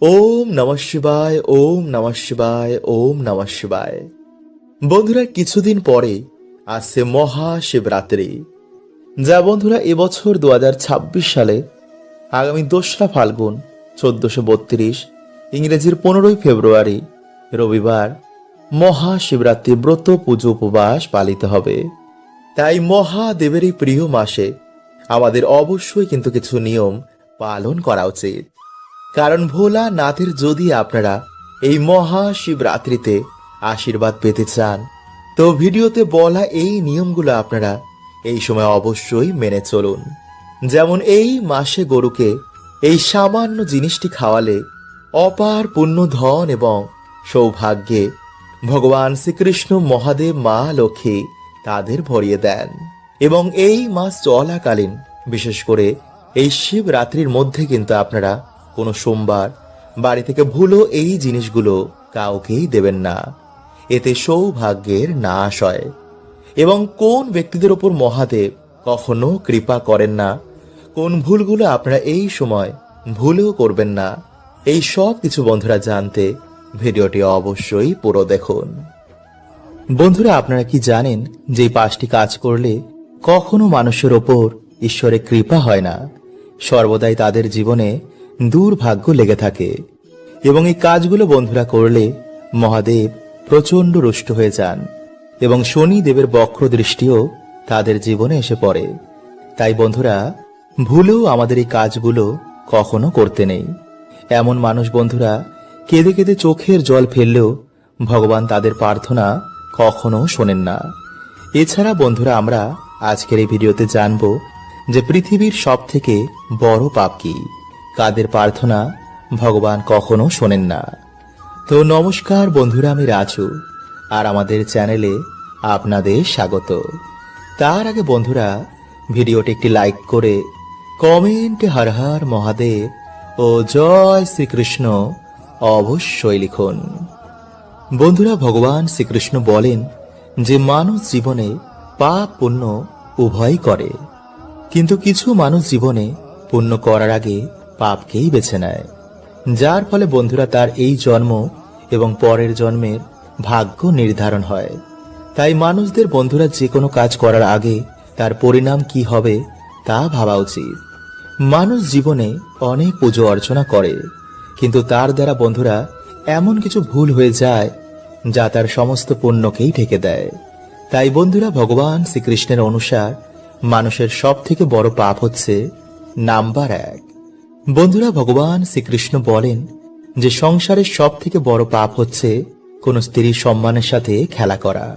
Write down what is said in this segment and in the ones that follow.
ওম নমঃ শিবায়, ওম নমঃ শিবায়, ওম নমঃ শিবায়। বন্ধুরা, কিছুদিন পরে আসছে মহাশিবরাত্রি, যা বন্ধুরা এবছর 2026 সালে আগামী 2রা ফাল্গুন 1432 ইংরেজির 15ই ফেব্রুয়ারি রবিবার মহাশিবরাত্রি ব্রত পুজো উপবাস পালিত হবে। তাই মহাদেবের এই প্রিয় মাসে আমাদের অবশ্যই কিন্তু কিছু নিয়ম পালন করা উচিত। কারণ ভোলানাথের যদি আপনারা এই মহাশিবরাত্রিতে আশীর্বাদ পেতে চান, তো ভিডিওতে বলা এই নিয়মগুলো আপনারা এই সময় অবশ্যই মেনে চলুন। যেমন এই মাসে গরুকে এই সামান্য জিনিসটি খাওয়ালে অপার পুণ্য, ধন এবং সৌভাগ্যে ভগবান শ্রীকৃষ্ণ, মহাদেব, মা লক্ষ্মী তাদের ভরিয়ে দেন। এবং এই মাস চলাকালীন, বিশেষ করে এই শিবরাত্রির মধ্যে কিন্তু আপনারা কোনো সোমবার বাড়ি থেকে ভুলো এই জিনিসগুলো কাউকেই দেবেন না। এতে সৌভাগ্যের নাশ হয়। এবং কোন ব্যক্তিদের ওপর মহাদেব কখনো কৃপা করেন না, কোন ভুলগুলো আপনারা এই সময় ভুলেও করবেন না, এই সব কিছু বন্ধুরা জানতে ভিডিওটি অবশ্যই পুরো দেখুন। বন্ধুরা, আপনারা কি জানেন যে এই 5টি কাজ করলে কখনো মানুষের ওপর ঈশ্বরের কৃপা হয় না, সর্বদাই তাদের জীবনে দুর্ভাগ্য লেগে থাকে। এবং এই কাজগুলো বন্ধুরা করলে মহাদেব প্রচন্ড রুষ্ট হয়ে যান এবং শনি দেবের বক্র দৃষ্টিও তাদের জীবনে এসে পড়ে। তাই বন্ধুরা, ভুলেও আমাদের এই কাজগুলো কখনো করতে নেই। এমন মানুষ বন্ধুরা কেঁদে কেঁদে চোখের জল ফেললেও ভগবান তাদের প্রার্থনা কখনো শোনেন না। এছাড়া বন্ধুরা, আমরা আজকের এই ভিডিওতে জানব যে পৃথিবীর সব থেকে বড় পাপ কি, কাদের প্রার্থনা ভগবান কখনো শোনেন না। তো নমস্কার বন্ধুরা, আমি রাজু, আর আমাদের চ্যানেলে আপনাদের স্বাগত। তার আগে বন্ধুরা, ভিডিওটি একটি লাইক করে কমেন্টে হর হর মহাদেব ও জয় শ্রীকৃষ্ণ অবশ্যই লিখুন। বন্ধুরা, ভগবান শ্রীকৃষ্ণ বলেন যে মানুষ জীবনে পাপ পুণ্য উভয়ই করে, কিন্তু কিছু মানুষ জীবনে পুণ্য করার আগে পাপকেই বেছে নেয়, যার ফলে বন্ধুরা তার এই জন্ম এবং পরের জন্মের ভাগ্য নির্ধারণ হয়। তাই মানুষদের বন্ধুরা যে কোনো কাজ করার আগে তার পরিণাম কি হবে তা ভাবা উচিত। মানুষ জীবনে অনেক পুজো অর্চনা করে, কিন্তু তার দ্বারা বন্ধুরা এমন কিছু ভুল হয়ে যায় যা তার সমস্ত পুণ্যকেই ঢেকে দেয়। তাই বন্ধুরা, ভগবান শ্রীকৃষ্ণের অনুসার মানুষের সব থেকে বড় পাপ হচ্ছে নাম্বার 1। বন্ধুরা, ভগবান শ্রীকৃষ্ণ বলেন যে সংসারের সব থেকে বড় পাপ হচ্ছে কোন স্ত্রীর সম্মানের সাথে খেলা করা।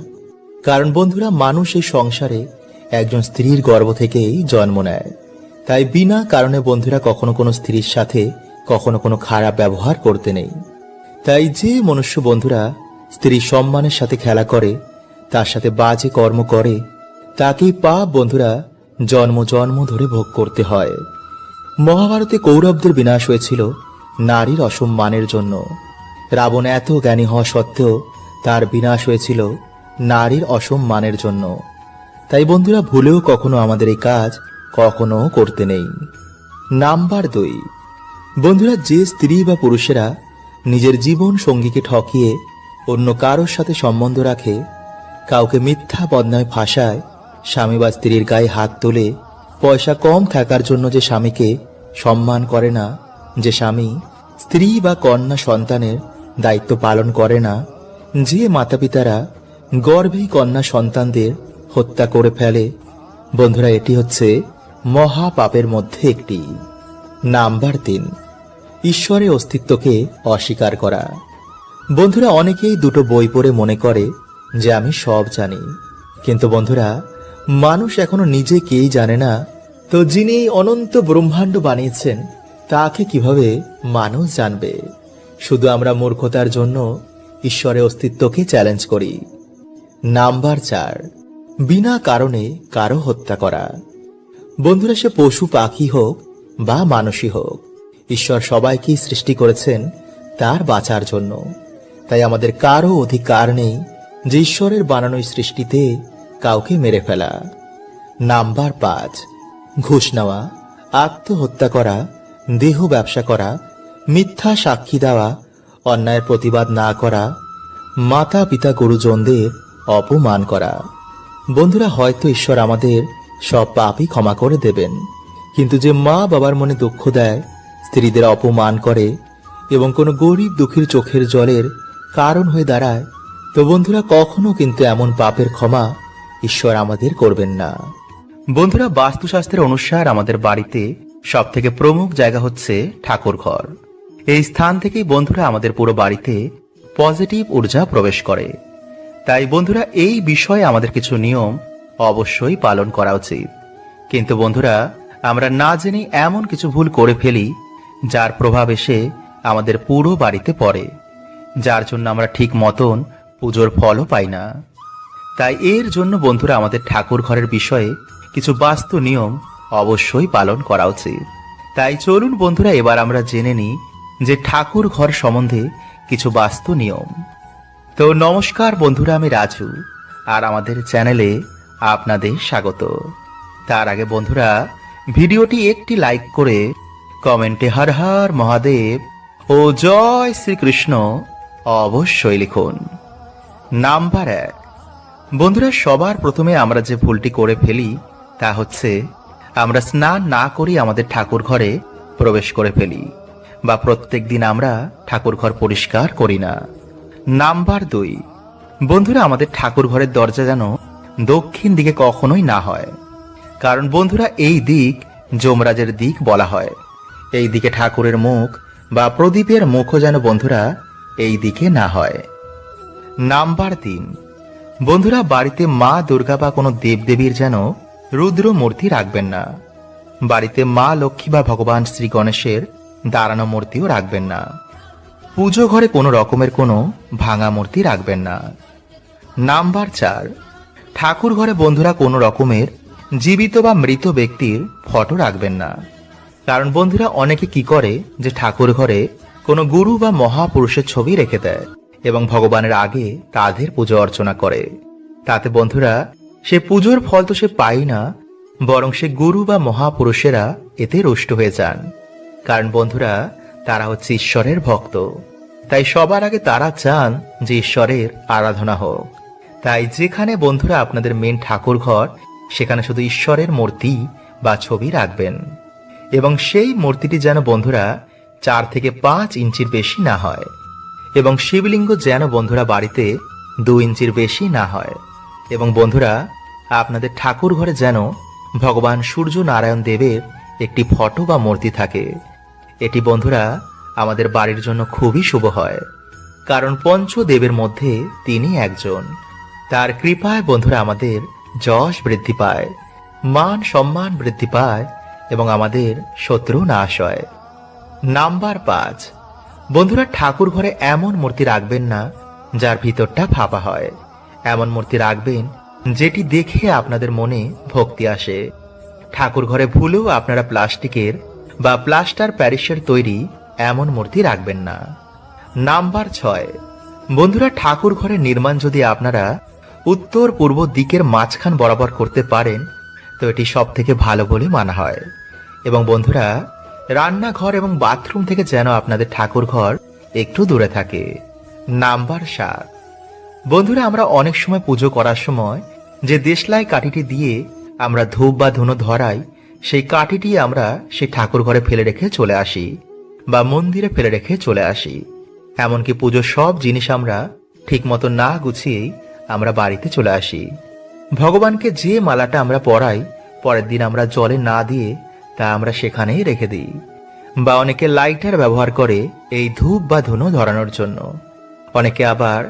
কারণ বন্ধুরা, মানুষ এই সংসারে একজন স্ত্রীর গর্ভ থেকেই জন্ম নেয়। তাই বিনা কারণে বন্ধুরা কখনো কোনো স্ত্রীর সাথে কখনো কোনো খারাপ ব্যবহার করতে নেই। তাই যে মনুষ্য বন্ধুরা স্ত্রীর সম্মানের সাথে খেলা করে, তার সাথে বাজে কর্ম করে, তাকেই পাপ বন্ধুরা জন্ম জন্ম ধরে ভোগ করতে হয়। মহাভারতে কৌরবদের বিনাশ হয়েছিল নারীর অসম্মানের জন্য। রাবণ এত জ্ঞানী হওয়া সত্ত্বেও তার বিনাশ হয়েছিল নারীর অসম্মানের জন্য। তাই বন্ধুরা, ভুলেও কখনো আমাদের এই কাজ কখনো করতে নেই। নাম্বার 2, বন্ধুরা যে স্ত্রী বা পুরুষেরা নিজের জীবন সঙ্গীকে ঠকিয়ে অন্য কারোর সাথে সম্বন্ধ রাখে, কাউকে মিথ্যা বদনামে ফাঁসায়, স্বামী বা স্ত্রীর গায়ে হাত তোলে, পয়সা কম থাকার জন্য যে স্বামীকে সম্মান করে না, যে স্বামী স্ত্রী বা কন্যা সন্তানের দায়িত্ব পালন করে না, যে মাতা পিতারা গর্ভেই কন্যা সন্তানদের হত্যা করে ফেলে, বন্ধুরা এটি হচ্ছে মহাপাপের মধ্যে একটি। নাম্বার 3, ঈশ্বরের অস্তিত্বকে অস্বীকার করা। বন্ধুরা, অনেকেই দুটো বই পড়ে মনে করে যে আমি সব জানি, কিন্তু বন্ধুরা মানুষ এখনো নিজেকেই জানে না, তো যিনি অনন্ত ব্রহ্মাণ্ড বানিয়েছেন তাকে কিভাবে মানুষ জানবে? শুধু আমরা মূর্খতার জন্য ঈশ্বরের অস্তিত্বকে চ্যালেঞ্জ করি। নাম্বার 4, বিনা কারণে কারো হত্যা করা। বন্ধুরা, সে পশু পাখি হোক বা মানুষই হোক, ঈশ্বর সবাইকেই সৃষ্টি করেছেন তার বাঁচার জন্য। তাই আমাদের কারো অধিকার নেই যে ঈশ্বরের বানানো সৃষ্টিতে কাউকে মেরে ফেলা। নাম্বার 5, ঘুষ নেওয়া, আত্মহত্যা করা, দেহ ব্যবসা করা, মিথ্যা সাক্ষী দেওয়া, অন্যায়ের প্রতিবাদ না করা, মাতা পিতা গুরুজনদের অপমান করা। বন্ধুরা, হয়তো ঈশ্বর আমাদের সব পাপই ক্ষমা করে দেবেন, কিন্তু যে মা বাবার মনে দুঃখ দেয়, স্ত্রীদের অপমান করে এবং কোনো গরিব দুঃখীর চোখের জলের কারণ হয়ে দাঁড়ায়, তো বন্ধুরা কখনো কিন্তু এমন পাপের ক্ষমা ঈশ্বর আমাদের করবেন না। বন্ধুরা, বাস্তুশাস্ত্রের অনুসার আমাদের বাড়িতে সব থেকে প্রমুখ জায়গা হচ্ছে ঠাকুর ঘর। এই স্থান থেকেই বন্ধুরা আমাদের পুরো বাড়িতে পজিটিভ ঊর্জা প্রবেশ করে। তাই বন্ধুরা, এই বিষয়ে আমাদের কিছু নিয়ম অবশ্যই পালন করা উচিত। কিন্তু বন্ধুরা, আমরা না জেনে এমন কিছু ভুল করে ফেলি যার প্রভাব এসে আমাদের পুরো বাড়িতে পড়ে, যার জন্য আমরা ঠিক মতন পুজোর ফলও পাই না। তাই এর জন্য বন্ধুরা আমাদের ঠাকুর ঘরের বিষয়ে কিছু বাস্তু নিয়ম অবশ্যই পালন করা উচিত। তাই চলুন বন্ধুরা, এবার আমরা জেনে নিই যে ঠাকুর ঘর সম্বন্ধে কিছু বাস্তু নিয়ম। তো নমস্কার বন্ধুরা, আমি রাজু, আর আমাদের চ্যানেলে আপনাদের স্বাগত। তার আগে বন্ধুরা, ভিডিওটি একটি লাইক করে কমেন্টে হর হর মহাদেব ও জয় শ্রীকৃষ্ণ অবশ্যই লিখুন। নাম্বার 1, বন্ধুরা সবার প্রথমে আমরা যে ভুলটি করে ফেলি তা হচ্ছে আমরা স্নান না করেই আমাদের ঠাকুর ঘরে প্রবেশ করে ফেলি, বা প্রত্যেক দিন আমরা ঠাকুর ঘর পরিষ্কার করি না। নাম্বার 2, বন্ধুরা আমাদের ঠাকুর ঘরের দরজা যেন দক্ষিণ দিকে কখনোই না হয়, কারণ বন্ধুরা এই দিক যমরাজের দিক বলা হয়। এই দিকে ঠাকুরের মুখ বা প্রদীপের মুখও যেন বন্ধুরা এই দিকে না হয়। নাম্বার 3, বন্ধুরা বাড়িতে মা দুর্গা বা কোনো দেবদেবীর যেন রুদ্র মূর্তি রাখবেন না। বাড়িতে মা লক্ষ্মী বা ভগবান শ্রী গণেশের দাঁড়ানো মূর্তিও রাখবেন না। পুজো ঘরে কোনো রকমের কোনো ভাঙা মূর্তি রাখবেন না। নাম্বার 4, ঠাকুর ঘরে বন্ধুরা কোনো রকমের জীবিত বা মৃত ব্যক্তির ফটো রাখবেন না, কারণ বন্ধুরা অনেকে কি করে যে ঠাকুর ঘরে কোনো গুরু বা মহাপুরুষের ছবি রেখে দেয় এবং ভগবানের আগে তাদের পুজো অর্চনা করে। তাতে বন্ধুরা সে পুজোর ফল তো সে পায় না, বরং সে গুরু বা মহাপুরুষেরা এতে রুষ্ট হয়ে যান, কারণ বন্ধুরা তারা হচ্ছে ঈশ্বরের ভক্ত। তাই সবার আগে তারা চান যে ঈশ্বরের আরাধনা হোক। তাই যেখানে বন্ধুরা আপনাদের মেন ঠাকুর ঘর, সেখানে শুধু ঈশ্বরের মূর্তি বা ছবি রাখবেন, এবং সেই মূর্তিটি যেন বন্ধুরা 4 থেকে 5 ইঞ্চির বেশি না হয়, এবং শিবলিঙ্গ যেন বন্ধুরা বাড়িতে 2 ইঞ্চির বেশি না হয়, এবং বন্ধুরা আপনাদের ঠাকুর ঘরে যেন ভগবান সূর্য নারায়ণ দেবের একটি ফটো বা মূর্তি থাকে। এটি বন্ধুরা আমাদের বাড়ির জন্য খুবই শুভ হয়, কারণ পঞ্চদেবের মধ্যে তিনি একজন। তার কৃপায় বন্ধুরা আমাদের যশ বৃদ্ধি পায়, মান সম্মান বৃদ্ধি পায় এবং আমাদের শত্রু নাশ হয়। নাম্বার 5, বন্ধুরা ঠাকুর ঘরে এমন মূর্তি রাখবেন না যার ভিতরটা ফাঁপা হয়। এমন মূর্তি রাখবেন যেটি দেখে আপনাদের মনে ভক্তি আসে। ঠাকুর ঘরে ভুলেও আপনারা প্লাস্টিকের বা প্লাস্টার প্যারিসের তৈরি এমন মূর্তি রাখবেন না। নাম্বার 6, বন্ধুরা ঠাকুর ঘরের নির্মাণ যদি আপনারা উত্তর পূর্ব দিকের মাঝখান বরাবর করতে পারেন তো এটি সব থেকে ভালো বলে মানা হয়। এবং বন্ধুরা রান্নাঘর এবং বাথরুম থেকে যেন আপনাদের ঠাকুর ঘর একটু দূরে থাকে। নাম্বার 7, বন্ধুরা আমরা অনেক সময় পুজো করার সময় যে দেশলাই কাঠিটি দিয়ে আমরা ধূপ বা ধুনো ধরাই, সেই কাঠিটি আমরা সেই ঠাকুর ঘরে ফেলে রেখে চলে আসি বা মন্দিরে ফেলে রেখে চলে আসি। এমনকি পুজোর সব জিনিস আমরা ঠিক মতো না গুছিয়েই আমরা বাড়িতে চলে আসি। ভগবানকে যে মালাটা আমরা পরাই, পরের দিন আমরা জলে না দিয়ে তা আমরা সেখানেই রেখে দিই। বা অনেকে লাইটার ব্যবহার করে এই ধূপ বা ধুনো ধরানোর জন্য। অনেকে আবার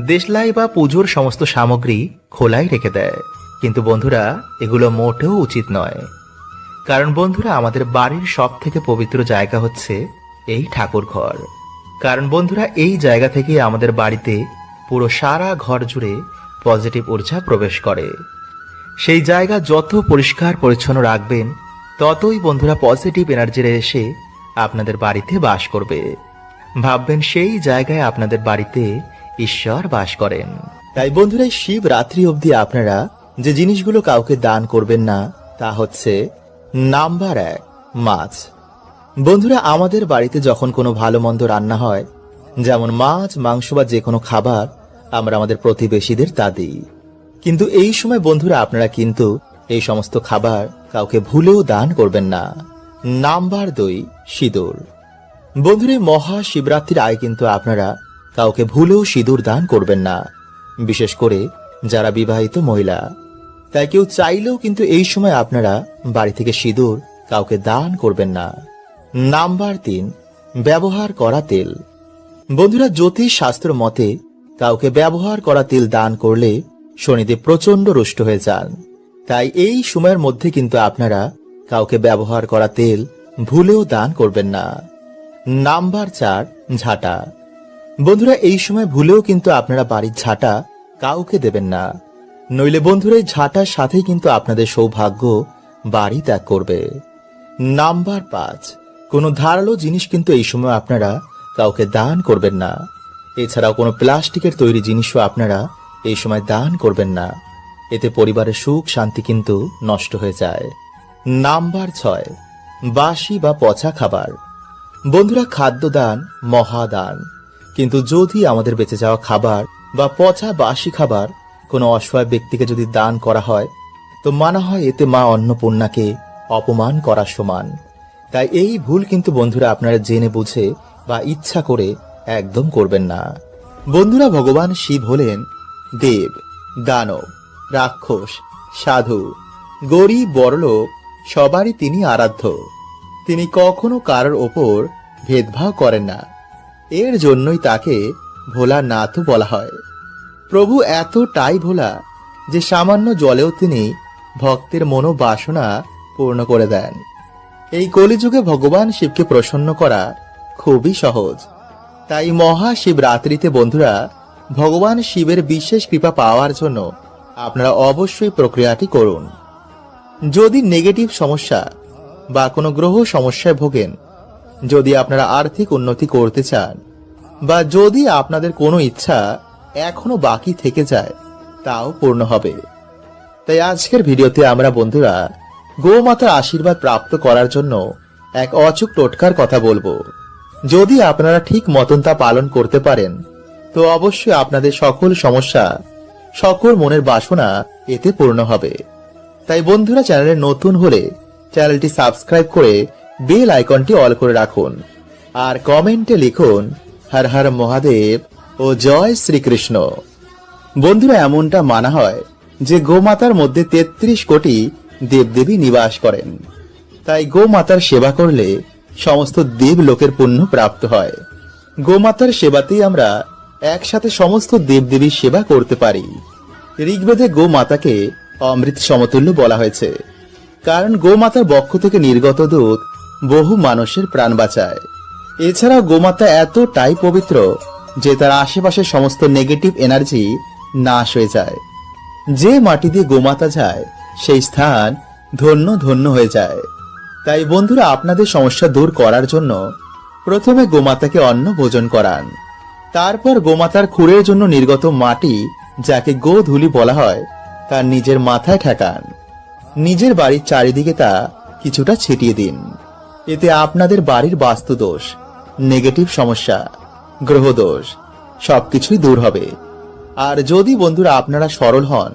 দেশলাই বা পুজোর সমস্ত সামগ্রী খোলাই রেখে দেয়, কিন্তু বন্ধুরা এগুলো মোটেও উচিত নয়, কারণ বন্ধুরা আমাদের বাড়ির সব থেকে পবিত্র জায়গা হচ্ছে এই ঠাকুর ঘর। কারণ বন্ধুরা এই জায়গা থেকে আমাদের বাড়িতে পুরো সারা ঘর জুড়ে পজিটিভ ঊর্জা প্রবেশ করে। সেই জায়গা যত পরিষ্কার পরিচ্ছন্ন রাখবেন ততই বন্ধুরা পজিটিভ এনার্জি এসে আপনাদের বাড়িতে বাস করবে। ভাববেন সেই জায়গায় আপনাদের বাড়িতে ঈশ্বর বাস করেন। তাই বন্ধুরা শিব রাত্রি অবধি আপনারা যে জিনিসগুলো কাউকে দান করবেন না তা হচ্ছে নাম্বার 1, মাছ। বন্ধুরা, আমাদের বাড়িতে যখন কোনো ভালো মন্দ রান্না হয়, যেমন মাছ, মাংস বা যে কোনো খাবার, আমরা আমাদের প্রতিবেশীদের তা দিই। কিন্তু এই সময় বন্ধুরা আপনারা কিন্তু এই সমস্ত খাবার কাউকে ভুলেও দান করবেন না। নাম্বার 2, সিঁদুর। বন্ধুরা, এই মহাশিবরাত্রির আগে কিন্তু আপনারা কাউকে ভুলেও সিঁদুর দান করবেন না, বিশেষ করে যারা বিবাহিত মহিলা। তাই কেউ চাইলেও কিন্তু এই সময় আপনারা বাড়ি থেকে সিঁদুর কাউকে দান করবেন না। নাম্বার 3, ব্যবহার করা তেল। বন্ধুরা, জ্যোতিষ শাস্ত্র মতে কাউকে ব্যবহার করা তেল দান করলে শনিদেব প্রচন্ড রুষ্ট হয়ে যান। তাই এই সময়ের মধ্যে কিন্তু আপনারা কাউকে ব্যবহার করা তেল ভুলেও দান করবেন না। নাম্বার 4, ঝাঁটা। বন্ধুরা, এই সময় ভুলেও কিন্তু আপনারা বাড়ির ঝাঁটা কাউকে দেবেন না, নইলে বন্ধুরা এই ঝাঁটার সাথেই কিন্তু আপনাদের সৌভাগ্য বাড়ি ত্যাগ করবে। নাম্বার 5, কোনো ধারালো জিনিস কিন্তু এই সময় আপনারা কাউকে দান করবেন না। এছাড়াও কোনো প্লাস্টিকের তৈরি জিনিসও আপনারা এই সময় দান করবেন না, এতে পরিবারের সুখ শান্তি কিন্তু নষ্ট হয়ে যায়। নাম্বার 6, বাসি বা পচা খাবার। বন্ধুরা, খাদ্যদান মহাদান, কিন্তু যদি আমাদের বেঁচে যাওয়া খাবার বা পচা বাসি খাবার কোনো অসহায় ব্যক্তিকে যদি দান করা হয়, তো মানা হয় এতে মা অন্নপূর্ণাকে অপমান করার সমান। তাই এই ভুল কিন্তু বন্ধুরা আপনারা জেনে বুঝে বা ইচ্ছা করে একদম করবেন না। বন্ধুরা, ভগবান শিব হলেন দেব, দানব, রাক্ষস, সাধু, গরিব, বড়লোক, সবারই তিনি আরাধ্য। তিনি কখনো কারোর ওপর ভেদভাব করেন না। এর জন্যই তাকে ভোলানাথও বলা হয়। প্রভু এতটাই ভোলা যে সামান্য জলেও তিনি ভক্তের মনোবাসনা পূর্ণ করে দেন। এই কলিযুগে ভগবান শিবকে প্রসন্ন করা খুবই সহজ। তাই মহাশিবরাত্রিতে বন্ধুরা ভগবান শিবের বিশেষ কৃপা পাওয়ার জন্য আপনারা অবশ্যই প্রক্রিয়াটি করুন। যদি নেগেটিভ সমস্যা বা কোনো গ্রহ সমস্যায় ভোগেন, যদি আপনারা আর্থিক উন্নতি করতে চান, বা যদি আপনাদের কোনো ইচ্ছা এখনো বাকি থেকে যায়, তাও পূর্ণ হবে। তাই আজকের ভিডিওতে আমরা বন্ধুরা গোমাতার আশীর্বাদ প্রাপ্ত করার জন্য এক অচূক টোটকার কথা বলবো। যদি আপনারা ঠিক মতন তা পালন করতে পারেন, তো অবশ্যই আপনাদের সকল সমস্যা, সকল মনের বাসনা এতে পূর্ণ হবে। তাই বন্ধুরা, চ্যানেলে নতুন হলে চ্যানেলটি সাবস্ক্রাইব করে বেল আইকনটি অল করে রাখুন, আর কমেন্টে লিখুন হর হর মহাদেব ও জয় শ্রীকৃষ্ণ। বন্ধুরা, এমনটা মানা হয় যে গোমাতার মধ্যে 33 কোটি দেবদেবী নিবাস করেন। তাই গোমাতার সেবা করলে সমস্ত দেব লোকের পুণ্য প্রাপ্ত হয়। গোমাতার সেবাতেই আমরা একসাথে সমস্ত দেবদেবীর সেবা করতে পারি। ঋগ্বেদে গোমাতাকে অমৃত সমতুল্য বলা হয়েছে, কারণ গোমাতার বক্ষ থেকে নির্গত দুধ বহু মানুষের প্রাণ বাঁচায়। এছাড়াও গোমাতা এতটাই পবিত্র যে তার আশেপাশের সমস্ত নেগেটিভ এনার্জি নাশ হয়ে যায়। যে মাটি দিয়ে গোমাতা যায় সেই স্থান ধন্য ধন্য হয়ে যায়। তাই বন্ধুরা, আপনাদের সমস্যা দূর করার জন্য প্রথমে গোমাতাকে অন্ন ভোজন করান, তারপর গোমাতার খুরের জন্য নির্গত মাটি, যাকে গোধূলি বলা হয়, তার নিজের মাথায় ঠেকান। নিজের বাড়ির চারিদিকে তা কিছুটা ছিটিয়ে দিন। এতে আপনাদের বাড়ির বাস্তুদোষ, নেগেটিভ সমস্যা, গ্রহদোষ সবকিছুই দূর হবে। আর যদি বন্ধুরা আপনারা সরল হন,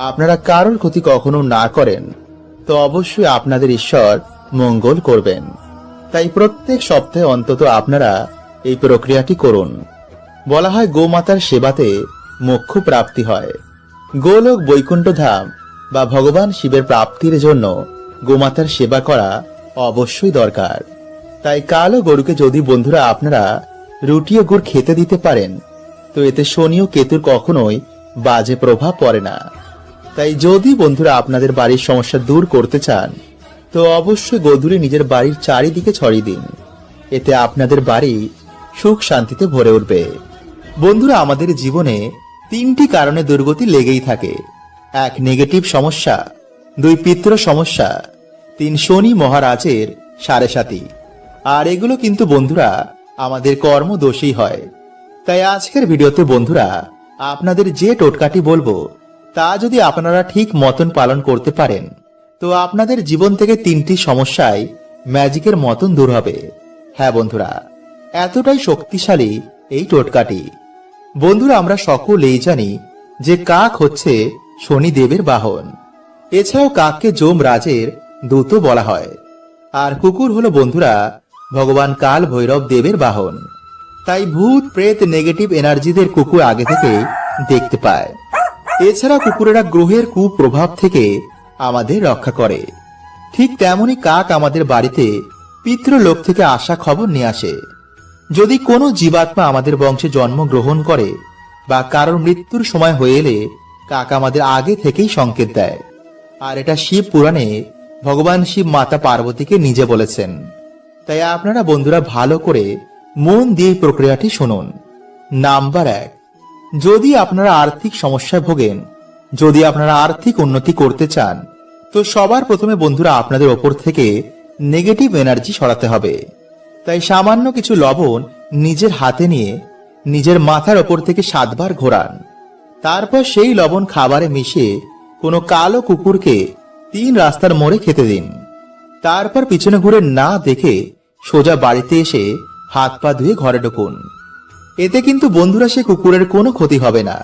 আপনারা কারোর ক্ষতি কখনো না করেন, তো অবশ্যই আপনাদের ঈশ্বর মঙ্গল করবেন। তাই প্রত্যেক সপ্তাহে অন্তত আপনারা এই প্রক্রিয়াটি করুন। বলা হয় গোমাতার সেবাতে মোক্ষ প্রাপ্তি হয়। গোলোক বৈকুণ্ঠ ধাম বা ভগবান শিবের প্রাপ্তির জন্য গোমাতার সেবা করা অবশ্যই দরকার। তাই কালো গরুকে যদি বন্ধুরা আপনারা রুটি ও গুড় খেতে দিতে পারেন, তো এতে শনি ও কেতুর কখনোই বাজে প্রভাব পড়ে না। তাই যদি বন্ধুরা আপনাদের বাড়ির সমস্যা দূর করতে চান, তো অবশ্যই গোধূলি নিজের বাড়ির চারিদিকে ছড়িয়ে দিন। এতে আপনাদের বাড়ি সুখ শান্তিতে ভরে উঠবে। বন্ধুরা, আমাদের জীবনে 3টি কারণে দুর্গতি লেগেই থাকে। 1, নেগেটিভ সমস্যা, 2, পিতৃ সমস্যা, 3, শনি মহারাজের সাড়ে সাতি। আর এগুলো কিন্তু বন্ধুরা আমাদের কর্ম দোষেই হয়। তাই আজকের ভিডিওতে বন্ধুরা আপনাদের যে টোটকাটি বলবো, তা যদি আপনারা ঠিক মতন পালন করতে পারেন, তো আপনাদের জীবন থেকে 3টি সমস্যায় ম্যাজিকের মতন দূর হবে। হ্যাঁ বন্ধুরা, এতটাই শক্তিশালী এই টোটকাটি। বন্ধুরা, আমরা সকলেই জানি যে কাক হচ্ছে শনিদেবের বাহন। এছাড়াও কাককে যমরাজের দূত বলা হয়। আর কুকুর হলো বন্ধুরা ভগবান কাল ভৈরব দেবের বাহন। তাই ভূত প্রেত নেগেটিভ এনার্জিদের কুকুর আগে থেকে দেখতে পায়। এছাড়া কুকুরেরা গ্রহের কুপ্রভাব থেকে আমাদের রক্ষা করে। ঠিক তেমনি কাক আমাদের বাড়িতে পিতৃলোক থেকে আসা খবর নিয়ে আসে। যদি কোনো জীবাত্মা আমাদের বংশে জন্মগ্রহণ করে বা কারোর মৃত্যুর সময় হয়ে এলে কাক আমাদের আগে থেকেই সংকেত দেয়। আর এটা শিব পুরাণে ভগবান শিব মাতা পার্বতীকে নিজে বলেছেন। তাই আপনারা বন্ধুরা ভালো করে মন দিয়ে এই প্রক্রিয়াটি শুনুন। নাম্বার 1, যদি আপনারা আর্থিক সমস্যায় ভোগেন, যদি আপনারা আর্থিক উন্নতি করতে চান, তো সবার প্রথমে বন্ধুরা আপনাদের ওপর থেকে নেগেটিভ এনার্জি সরাতে হবে। তাই সামান্য কিছু লবণ নিজের হাতে নিয়ে নিজের মাথার ওপর থেকে 7 বার ঘোরান। তারপর সেই লবণ খাবারে মিশিয়ে কোনো কালো কুকুরকে 3 রাস্তার মোড়ে খেতে দিন। তারপর পিছনে ঘুরে না দেখে সোজা বাড়িতে এসে হাত পা ধুয়ে ঘরে ঢুকুন। এতে কিন্তু বন্ধুরা সে কুকুরের কোনো ক্ষতি হবে না,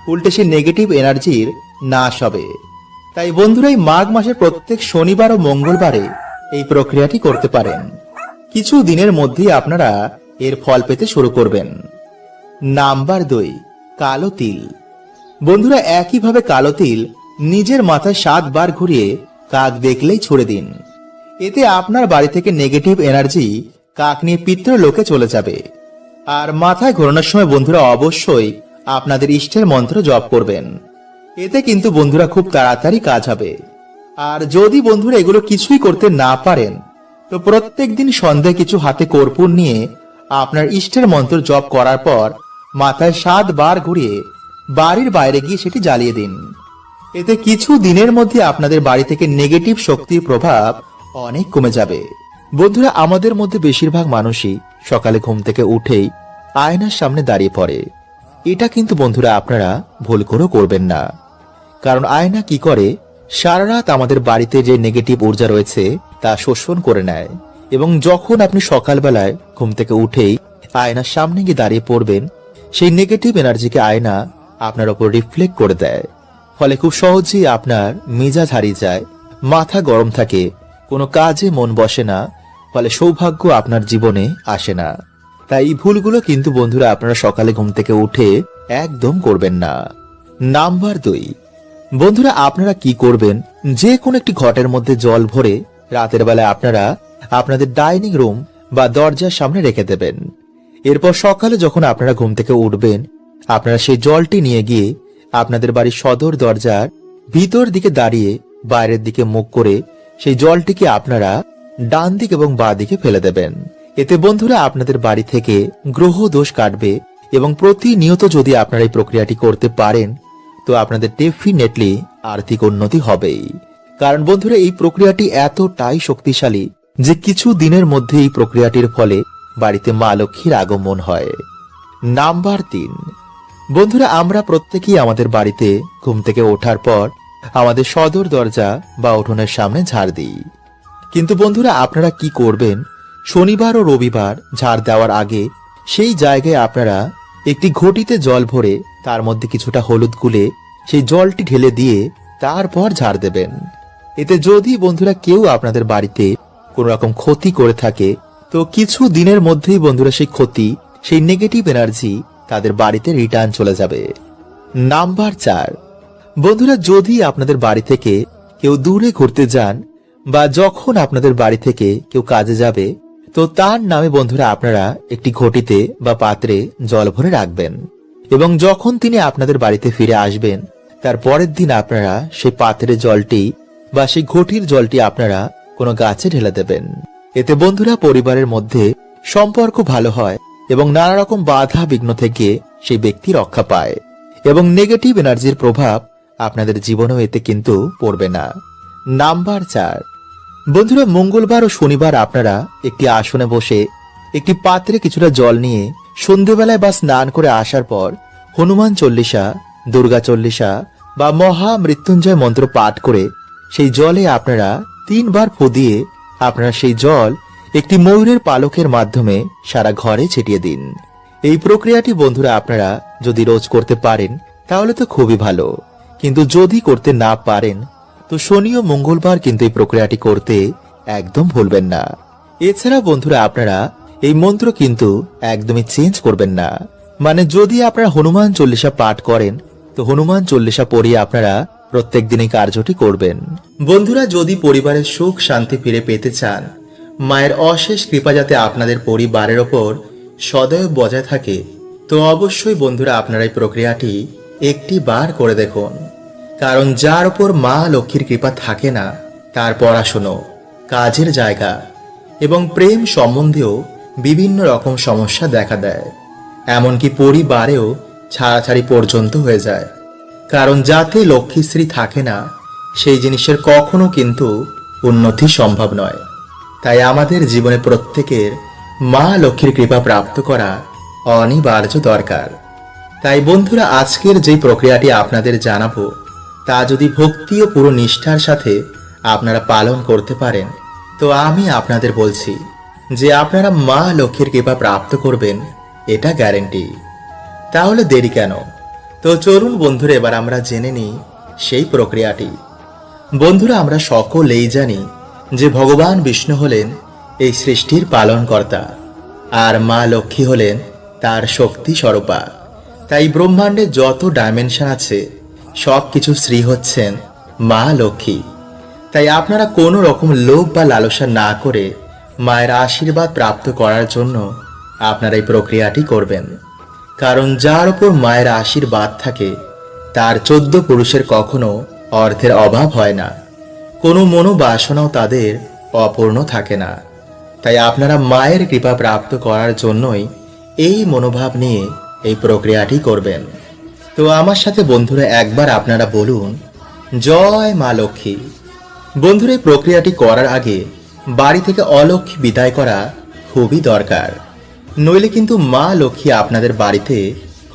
উল্টে সে নেগেটিভ এনার্জির নাশ হবে। তাই বন্ধুরা এই মাঘ মাসের প্রত্যেক শনিবার ও মঙ্গলবারে এই প্রক্রিয়াটি করতে পারেন। কিছু দিনের মধ্যেই আপনারা এর ফল পেতে শুরু করবেন। নাম্বার 2, কালো তিল। বন্ধুরা একইভাবে কালো তিল নিজের মাথায় 7 বার ঘুরিয়ে কাক দেখলেই ছুড়ে দিন। এতে আপনার বাড়ি থেকে নেগেটিভ এনার্জি কাক নিয়ে পিতৃলোকে চলে যাবে। আর মাথায় ঘোরানোর সময় বন্ধুরা অবশ্যই আপনাদের ইষ্টের মন্ত্র জপ করবেন। এতে কিন্তু বন্ধুরা খুব তাড়াতাড়ি কাজ হবে। আর যদি বন্ধুরা এগুলো কিছুই করতে না পারেন, তো প্রত্যেক দিন সন্ধ্যায় কিছু হাতে কর্পূর নিয়ে আপনার ইষ্টের মন্ত্র জপ করার পর মাথায় 7 বার ঘুরিয়ে বাড়ির বাইরে গিয়ে সেটি জ্বালিয়ে দিন। এতে কিছু দিনের মধ্যে আপনাদের বাড়ি থেকে নেগেটিভ শক্তির প্রভাব অনেক কমে যাবে। বন্ধুরা আমাদের মধ্যে বেশিরভাগ মানুষই সকালে ঘুম থেকে উঠেই আয়নার সামনে দাঁড়িয়ে পড়ে। এটা কিন্তু বন্ধুরা আপনারা ভুল করেও করবেন না। কারণ আয়না কি করে, সারা রাত আমাদের বাড়িতে যে নেগেটিভ ঊর্জা রয়েছে তা শোষণ করে নেয়। এবং যখন আপনি সকালবেলায় ঘুম থেকে উঠেই আয়নার সামনে গিয়ে দাঁড়িয়ে পড়বেন, সেই নেগেটিভ এনার্জিকে আয়না আপনার উপর রিফ্লেক্ট করে দেয়। ফলে খুব সহজেই আপনার মেজাজ হারিয়ে যায়, মাথা গরম থাকে, কোনো কাজে মন বসে না, ফলে সৌভাগ্য আপনার জীবনে আসে না। তাই এই ভুলগুলো কিন্তু বন্ধুরা আপনারা সকালে ঘুম থেকে উঠে একদম করবেন না। নাম্বার 2, বন্ধুরা আপনারা কি করবেন, যে কোনো একটি ঘটের মধ্যে জল ভরে রাতের বেলায় আপনারা আপনাদের ডাইনিং রুম বা দরজার সামনে রেখে দেবেন। এরপর সকালে যখন আপনারা ঘুম থেকে উঠবেন, আপনারা সেই জলটি নিয়ে গিয়ে আপনাদের বাড়ির সদর দরজার ভিতর দিকে দাঁড়িয়ে বাইরের দিকে মুখ করে সেই জলটিকে আপনারা ডান দিক এবং বাঁ দিকে ফেলে দেবেন। এতে বন্ধুরা আপনাদের বাড়ি থেকে গ্রহ দোষ কাটবে। এবং প্রতিনিয়ত যদি আপনারা এই প্রক্রিয়াটি করতে পারেন, তো আপনাদের ডেফিনেটলি আর্থিক উন্নতি হবেই। কারণ বন্ধুরা এই প্রক্রিয়াটি এতটাই শক্তিশালী যে কিছু দিনের মধ্যে এই প্রক্রিয়াটির ফলে বাড়িতে মা লক্ষ্মীর আগমন হয়। নাম্বার 3, বন্ধুরা আমরা প্রত্যেকেই আমাদের বাড়িতে ঘুম থেকে ওঠার পর আমাদের সদর দরজা বা উঠোনের সামনে ঝাড় দিই। কিন্তু বন্ধুরা আপনারা কি করবেন, শনিবার ও রবিবার ঝাড় দেওয়ার আগে সেই জায়গায় আপনারা একটি ঘটিতে জল ভরে তার মধ্যে কিছুটা হলুদ গুলে সেই জলটি ঢেলে দিয়ে তারপর ঝাড় দেবেন। এতে যদি বন্ধুরা কেউ আপনাদের বাড়িতে কোন রকম ক্ষতি করে থাকে, তো কিছু দিনের মধ্যেই বন্ধুরা সেই ক্ষতি, সেই নেগেটিভ এনার্জি তাদের বাড়িতে রিটার্ন চলে যাবে। নাম্বার 4, বন্ধুরা যদি আপনাদের বাড়ি থেকে কেউ দূরে ঘুরতে যান বা যখন আপনাদের বাড়ি থেকে কেউ কাজে যাবে, তো তার নামে বন্ধুরা আপনারা একটি ঘটিতে বা পাত্রে জল ভরে রাখবেন। এবং যখন তিনি আপনাদের বাড়িতে ফিরে আসবেন, তার পরের দিন আপনারা সেই পাত্রের জলটি বা সেই ঘটির জলটি আপনারা কোনো গাছে ঢেলে দেবেন। এতে বন্ধুরা পরিবারের মধ্যে সম্পর্ক ভালো হয় এবং নানা রকম বাধা বিঘ্ন থেকে সেই ব্যক্তি রক্ষা পায় এবং নেগেটিভ এনার্জির প্রভাব আপনাদের জীবনেও এতে কিন্তু পড়বে না। নাম্বার 4, বন্ধুরা মঙ্গলবার ও শনিবার আপনারা একটি আসনে বসে একটি পাত্রে কিছুটা জল নিয়ে সন্ধ্যেবেলায় বা স্নান করে আসার পর হনুমান চল্লিশা, দুর্গা চল্লিশা বা মহা মৃত্যুঞ্জয় মন্ত্র পাঠ করে সেই জলে আপনারা 3 বার ফু দিয়ে আপনারা সেই জল একটি ময়ূরের পালকের মাধ্যমে সারা ঘরে ছিটিয়ে দিন। এই প্রক্রিয়াটি বন্ধুরা আপনারা যদি রোজ করতে পারেন তাহলে তো খুবই ভালো, কিন্তু যদি করতে না পারেন তো শনি ও মঙ্গলবার কিন্তু এই প্রক্রিয়াটি করতে একদম ভুলবেন না। এছাড়া বন্ধুরা আপনারা এই মন্ত্র কিন্তু একদমই চেঞ্জ করবেন না। মানে যদি আপনারা হনুমান চল্লিশা পাঠ করেন তো হনুমান চল্লিশা পড়িয়ে আপনারা প্রত্যেক দিনই কার্যটি করবেন। বন্ধুরা যদি পরিবারের সুখ শান্তি ফিরে পেতে চান, মায়ের অশেষ কৃপা যাতে আপনাদের পরিবারের ওপর সদয় বজায় থাকে, তো অবশ্যই বন্ধুরা আপনারা এই প্রক্রিয়াটি একটি বার করে দেখুন। কারণ যার ওপর মা লক্ষ্মীর কৃপা থাকে না তার পড়াশুনো, কাজের জায়গা এবং প্রেম সম্বন্ধেও বিভিন্ন রকম সমস্যা দেখা দেয়। এমনকি পরিবারেও ছাড়াছাড়ি পর্যন্ত হয়ে যায়। কারণ যাতে লক্ষ্মীশ্রী থাকে না সেই জিনিসের কখনো কিন্তু উন্নতি সম্ভব নয়। তাই আমাদের জীবনে প্রত্যেকের মা লক্ষ্মীর কৃপা প্রাপ্ত করা অনিবার্য দরকার। তাই বন্ধুরা আজকের যে প্রক্রিয়াটি আপনাদের জানাবো তা যদি ভক্তি ও পুরো নিষ্ঠার সাথে আপনারা পালন করতে পারেন তো আমি আপনাদের বলছি যে আপনারা মা লক্ষ্মীর কৃপা প্রাপ্ত করবেন, এটা গ্যারেন্টি। তাহলে দেরি কেন? তো চলুন বন্ধুরা এবার আমরা জেনে নিই সেই প্রক্রিয়াটি। বন্ধুরা আমরা সকলেই জানি যে ভগবান বিষ্ণু হলেন এই সৃষ্টির পালনকর্তা, আর মা লক্ষ্মী হলেন তার শক্তি স্বরূপা। তাই ব্রহ্মাণ্ডে যত ডাইমেনশন আছে সব কিছু শ্রী হচ্ছেন মা লক্ষ্মী। তাই আপনারা কোনো রকম লোভ বা লালসা না করে মায়ের আশীর্বাদ প্রাপ্ত করার জন্য আপনারা এই প্রক্রিয়াটি করবেন। কারণ যার উপর মায়ের আশীর্বাদ থাকে তার 14 পুরুষের কখনো অর্থের অভাব হয় না, কোনো মনোবাসনাও তাদের অপূর্ণ থাকে না। তাই আপনারা মায়ের কৃপা প্রাপ্ত করার জন্যই এই মনোভাব নিয়ে এই প্রক্রিয়াটি করবেন। তো আমার সাথে বন্ধুরা একবার আপনারা বলুন, জয় মা লক্ষ্মী। বন্ধুরা এই প্রক্রিয়াটি করার আগে বাড়ি থেকে অলক্ষ্মী বিদায় করা খুবই দরকার, নইলে কিন্তু মা লক্ষ্মী আপনাদের বাড়িতে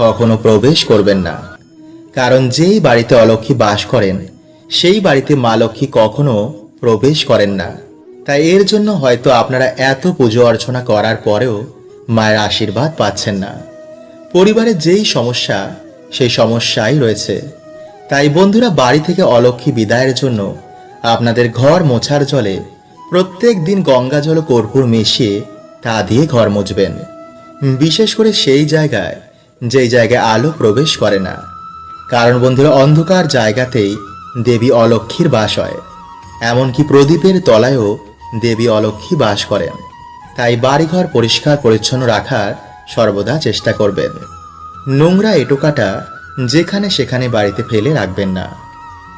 কখনো প্রবেশ করবেন না। কারণ যেই বাড়িতে অলক্ষ্মী বাস করেন সেই বাড়িতে মা লক্ষ্মী কখনো প্রবেশ করেন না। তাই এর জন্য হয়তো আপনারা এত পুজো অর্চনা করার পরেও মায়ের আশীর্বাদ পাচ্ছেন না। পরিবারে যেই সমস্যা সেই সমস্যাই রয়েছে। তাই বন্ধুরা বাড়ি থেকে অলক্ষ্মী বিদায়ের জন্য আপনাদের ঘর মোছার জলে প্রত্যেক দিন গঙ্গা জল ও কর্পূর মিশিয়ে তা দিয়ে ঘর মুছবেন। বিশেষ করে সেই জায়গায় যেই জায়গায় আলো প্রবেশ করে না। কারণ বন্ধুরা অন্ধকার জায়গাতেই দেবী অলক্ষ্মীর বাস হয়, এমনকি প্রদীপের তলায়ও দেবী অলক্ষ্মী বাস করেন। তাই বাড়িঘর পরিষ্কার পরিচ্ছন্ন রাখার সর্বদা চেষ্টা করবেন। নোংরা এটোকাটা যেখানে সেখানে বাড়িতে ফেলে রাখবেন না।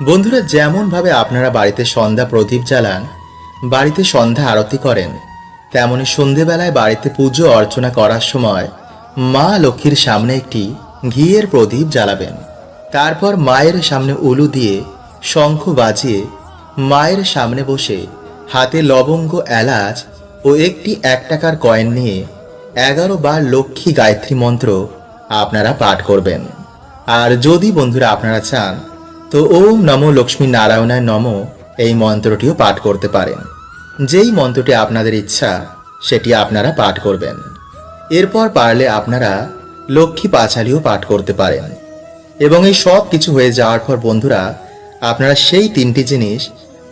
বন্ধুরা যেমন ভাবে আপনারা বাড়িতে সন্ধ্যা প্রদীপ জ্বালান, বাড়িতে সন্ধ্যা আরতি করেন, তেমনি সন্ধেবেলায় বাড়িতে পুজো অর্চনা করার সময় মা লক্ষ্মীর সামনে একটি ঘিয়ের প্রদীপ জ্বালাবেন। তারপর মায়ের সামনে উলু দিয়ে শঙ্খ বাজিয়ে মায়ের সামনে বসে হাতে লবঙ্গ, এলাচ ও একটি 1 টাকার কয়েন নিয়ে 11 বার লক্ষ্মী গায়ত্রী মন্ত্র আপনারা পাঠ করবেন। আর যদি বন্ধুরা আপনারা চান তো ওম নমো লক্ষ্মী নারায়ণায় নমো এই মন্ত্রটিও পাঠ করতে পারেন। যেই মন্ত্রটি আপনাদের ইচ্ছা সেটি আপনারা পাঠ করবেন। এরপর পারলে আপনারা লক্ষ্মী পাঁচালীও পাঠ করতে পারেন। এবং এই সব কিছু হয়ে যাওয়ার পর বন্ধুরা আপনারা সেই 3টি জিনিস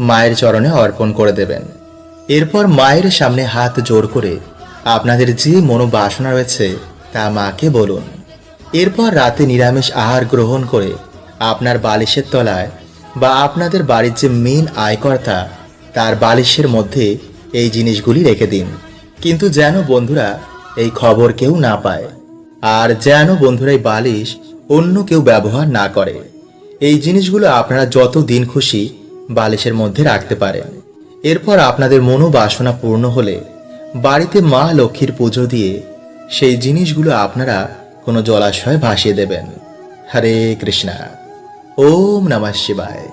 মায়ের চরণে অর্পণ করে দেবেন। এরপর মায়ের সামনে হাত জোড় করে আপনাদের যে মনোবাসনা রয়েছে তা মাকে বলুন। এরপর রাতে নিরামিষ আহার গ্রহণ করে আপনার বালিশের তলায় বা আপনাদের বাড়ির যে মেন আয়কর্তা তার বালিশের মধ্যে এই জিনিসগুলি রেখে দিন। কিন্তু যেন বন্ধুরা এই খবর কেউ না পায়, আর যেন বন্ধুরা এই বালিশ অন্য কেউ ব্যবহার না করে। এই জিনিসগুলো আপনারা যত দিন খুশি বালিশের মধ্যে রাখতে পারেন। এরপর আপনাদের মনোবাসনা পূর্ণ হলে বাড়িতে মা লক্ষ্মীর পুজো দিয়ে সেই জিনিসগুলো আপনারা কোনো জলাশয়ে ভাসিয়ে দেবেন। হরে কৃষ্ণা। ওম নমঃ শিবায়।